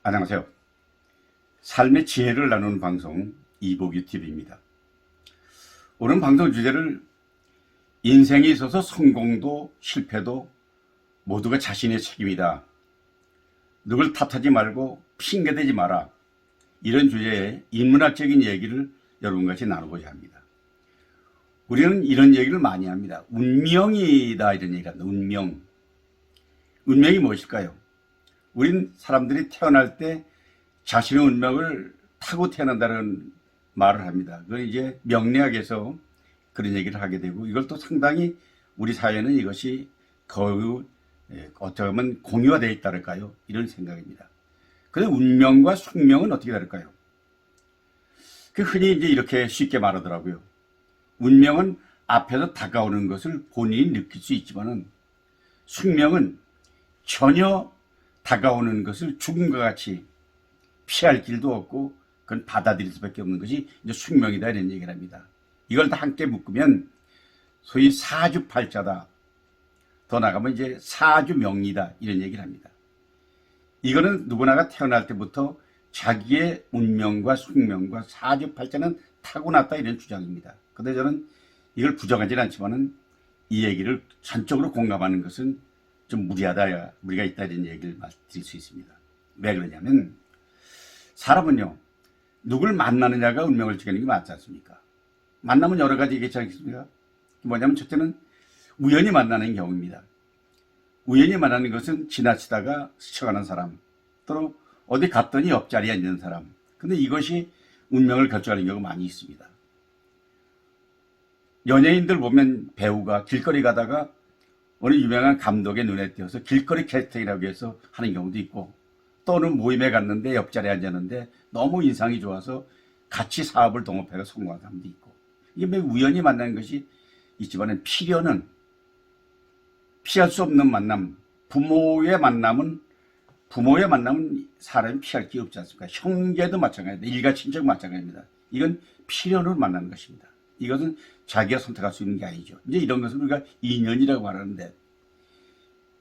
안녕하세요. 삶의 지혜를 나누는 방송 이보규TV입니다. 오늘 방송 주제를 인생에 있어서 성공도 실패도 모두가 자신의 책임이다. 누굴 탓하지 말고 핑계대지 마라. 이런 주제의 인문학적인 얘기를 여러분과 같이 나누고자 합니다. 우리는 이런 얘기를 많이 합니다. 운명이다 이런 얘기를 합니다. 운명. 운명이 무엇일까요? 우린 사람들이 태어날 때 자신의 운명을 타고 태어난다는 말을 합니다. 그건 이제 명리학에서 그런 얘기를 하게 되고, 이걸 또 상당히 우리 사회는 이것이 거의 어떻게 보면 공유화되어 있다랄까요? 이런 생각입니다. 그런데 운명과 숙명은 어떻게 다를까요? 흔히 이제 이렇게 쉽게 말하더라고요. 운명은 앞에서 다가오는 것을 본인이 느낄 수 있지만은, 숙명은 전혀 다가오는 것을 죽음과 같이 피할 길도 없고 그건 받아들일 수밖에 없는 것이 이제 숙명이다 이런 얘기를 합니다. 이걸 다 함께 묶으면 소위 사주팔자다. 더 나가면 이제 사주명리다 이런 얘기를 합니다. 이거는 누구나가 태어날 때부터 자기의 운명과 숙명과 사주팔자는 타고났다 이런 주장입니다. 그런데 저는 이걸 부정하지는 않지만은 이 얘기를 전적으로 공감하는 것은 좀 무리하다, 무리가 있다 이런 얘기를 드릴 수 있습니다. 왜 그러냐면 사람은요, 누굴 만나느냐가 운명을 정하는 게 맞지 않습니까? 만나면 여러 가지 있지 않겠습니까? 뭐냐면 첫째는 우연히 만나는 경우입니다. 우연히 만나는 것은 지나치다가 스쳐가는 사람, 또는 어디 갔더니 옆자리에 앉는 사람. 근데 이것이 운명을 결정하는 경우가 많이 있습니다. 연예인들 보면 배우가 길거리 가다가 어느 유명한 감독의 눈에 띄어서 길거리 캐스팅이라고 해서 하는 경우도 있고, 또는 모임에 갔는데 옆자리에 앉았는데 너무 인상이 좋아서 같이 사업을 동업해서 성공한 사람도 있고, 이게 매우 우연히 만나는 것이 있지만 필연은 피할 수 없는 만남, 부모의 만남은 사람이 피할 게 없지 않습니까? 형제도 마찬가지입니다. 일가 친척 마찬가지입니다. 이건 필연으로 만나는 것입니다. 이것은 자기가 선택할 수 있는 게 아니죠. 이제 이런 것을 우리가 인연이라고 말하는데,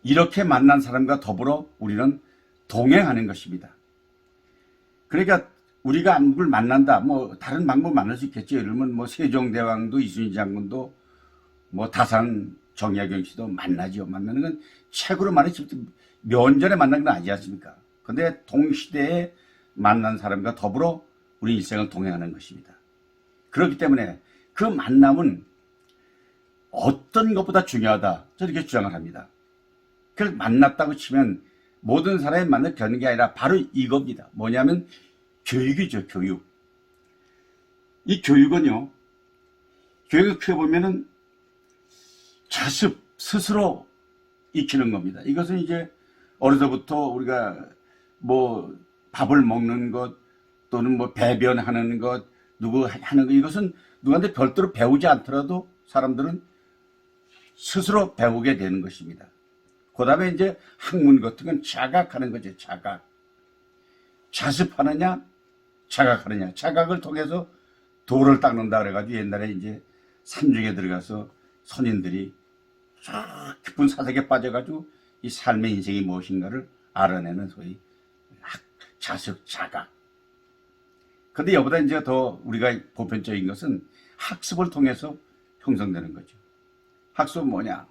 이렇게 만난 사람과 더불어 우리는 동행하는 것입니다. 그러니까 우리가 누굴 만난다, 다른 방법 만날 수 있겠죠. 예를 들면 세종대왕도 이순신 장군도 다산 정약용 씨도 만나죠. 만나는 건 책으로 말해서 면전에 만난 건 아니지 않습니까? 그런데 동시대에 만난 사람과 더불어 우리 일생을 동행하는 것입니다. 그렇기 때문에 그 만남은 어떤 것보다 중요하다, 저렇게 주장을 합니다. 그걸 만났다고 치면 모든 사람이 만나 되는 게 아니라 바로 이겁니다. 뭐냐면 교육이죠, 교육. 이 교육은요, 교육을 키워보면은 자습, 스스로 익히는 겁니다. 이것은 이제 어려서부터 우리가 밥을 먹는 것, 또는 배변하는 것, 누구 하는 것, 이것은 누구한테 별도로 배우지 않더라도 사람들은 스스로 배우게 되는 것입니다. 그 다음에 이제 학문 같은 건 자각하는 거죠. 자각. 자습하느냐, 자각하느냐. 자각을 통해서 돌을 닦는다 그래가지고 옛날에 이제 산중에 들어가서 선인들이 깊은 사색에 빠져가지고 이 삶의 인생이 무엇인가를 알아내는 소위 자습, 자각. 근데 이보다 이제 더 우리가 보편적인 것은 학습을 통해서 형성되는 거죠. 학습은 뭐냐?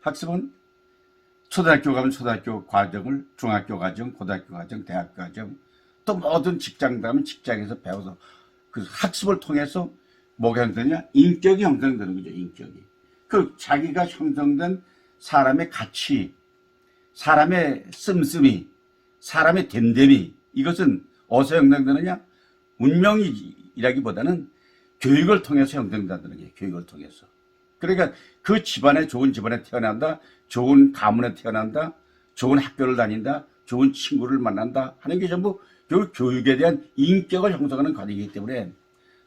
학습은 초등학교 가면 초등학교 과정을, 중학교 과정, 고등학교 과정, 대학 과정, 또 모든 직장 가면 직장에서 배워서 그 학습을 통해서 뭐가 형성되냐? 인격이 형성되는 거죠. 인격이. 그 자기가 형성된 사람의 가치, 사람의 씀씀이, 사람의 됨됨이, 이것은 어디서 형성되느냐? 운명이라기보다는 교육을 통해서 형성된다는 게, 교육을 통해서. 그러니까 그 집안에, 좋은 집안에 태어난다, 좋은 가문에 태어난다, 좋은 학교를 다닌다, 좋은 친구를 만난다 하는 게 전부 교육에 대한 인격을 형성하는 과정이기 때문에,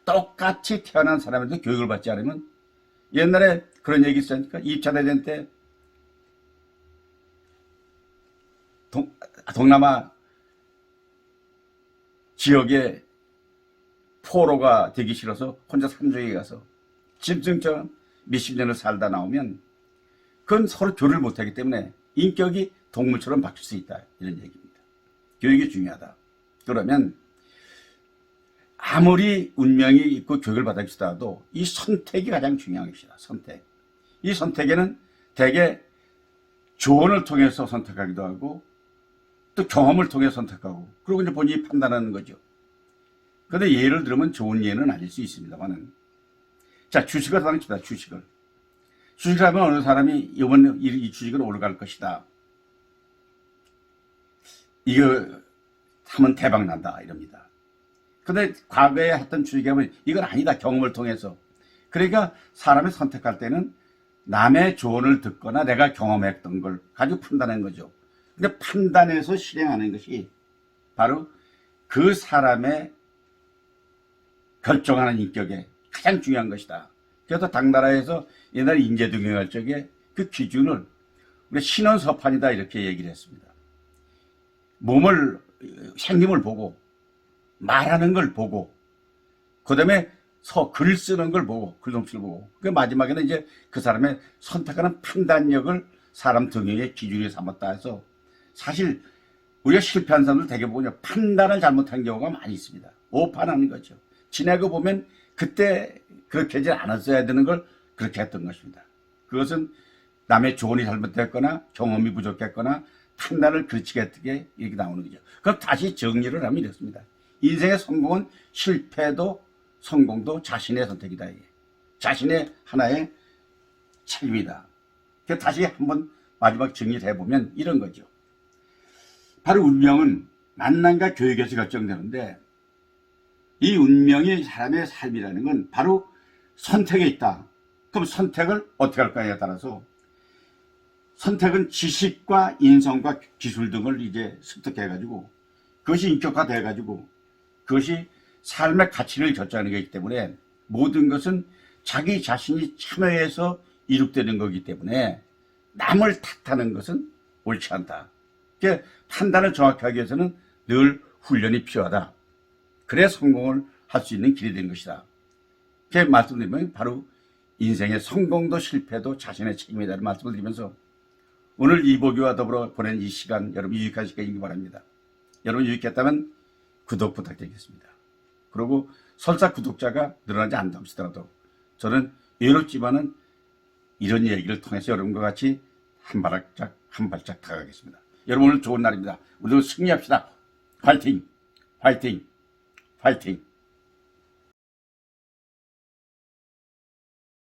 똑같이 태어난 사람한테 교육을 받지 않으면, 옛날에 그런 얘기 있었으니까 2차 대전 때 동남아 지역에 포로가 되기 싫어서 혼자 산중에 가서 짐승처럼 몇십 년을 살다 나오면 그건 서로 교류를 못하기 때문에 인격이 동물처럼 바뀔 수 있다, 이런 얘기입니다. 교육이 중요하다. 그러면 아무리 운명이 있고 교육을 받았더라도 이 선택이 가장 중요한 것이다. 선택. 이 선택에는 대개 조언을 통해서 선택하기도 하고 또 경험을 통해 선택하고 그리고 이제 본인이 판단하는 거죠. 그런데 예를 들면 좋은 예는 아닐 수 있습니다만은 자, 주식을 당칩니다. 주식을 하면 어느 사람이 이번 이 주식은 올라갈 것이다. 이거 하면 대박 난다 이럽니다. 근데 과거에 했던 주식하면 이건 아니다. 경험을 통해서. 그러니까 사람이 선택할 때는 남의 조언을 듣거나 내가 경험했던 걸 가지고 판단하는 거죠. 근데 판단해서 실행하는 것이 바로 그 사람의 결정하는 인격에 가장 중요한 것이다. 그래서 당나라에서 옛날 인재등용할 적에 그 기준을 우리 신원서판이다 이렇게 얘기를 했습니다. 몸을 생김을 보고 말하는 걸 보고 그다음에 글 쓰는 걸 보고 글솜씨를 보고 그 마지막에는 이제 그 사람의 선택하는 판단력을 사람 등용의 기준이 삼았다 해서 사실 우리가 실패한 사람들 대개 보면 판단을 잘못한 경우가 많이 있습니다. 오판하는 거죠. 지나고 보면 그때 그렇게 하지 않았어야 되는 걸 그렇게 했던 것입니다. 그것은 남의 조언이 잘못됐거나 경험이 부족했거나 판단을 그르치게 했게 이렇게 나오는 거죠. 그럼 다시 정리를 하면 이렇습니다. 인생의 성공은 실패도 성공도 자신의 선택이다. 이게. 자신의 하나의 책임이다. 그래서 다시 한번 마지막 정리를 해보면 이런 거죠. 바로 운명은 만남과 교육에서 결정되는데 이 운명이 사람의 삶이라는 건 바로 선택에 있다. 그럼 선택을 어떻게 할까에 따라서 선택은 지식과 인성과 기술 등을 이제 습득해가지고 그것이 인격화돼가지고 그것이 삶의 가치를 결정하는 것이기 때문에 모든 것은 자기 자신이 참여해서 이룩되는 거기 때문에 남을 탓하는 것은 옳지 않다. 그러니까 판단을 정확히 하기 위해서는 늘 훈련이 필요하다. 그래야 성공을 할 수 있는 길이 된 것이다. 이렇게 말씀드리면 바로 인생의 성공도 실패도 자신의 책임이라는 말씀을 드리면서 오늘 이보규와 더불어 보낸 이 시간 여러분 유익한 시간이기 바랍니다. 여러분 유익했다면 구독 부탁드리겠습니다. 그리고 설사 구독자가 늘어나지 않다 하시더라도 저는 외롭지만은 이런 얘기를 통해서 여러분과 같이 한 발짝 다가가겠습니다. 여러분 오늘 좋은 날입니다. 오늘 승리합시다. 화이팅! 화이팅! 화이팅!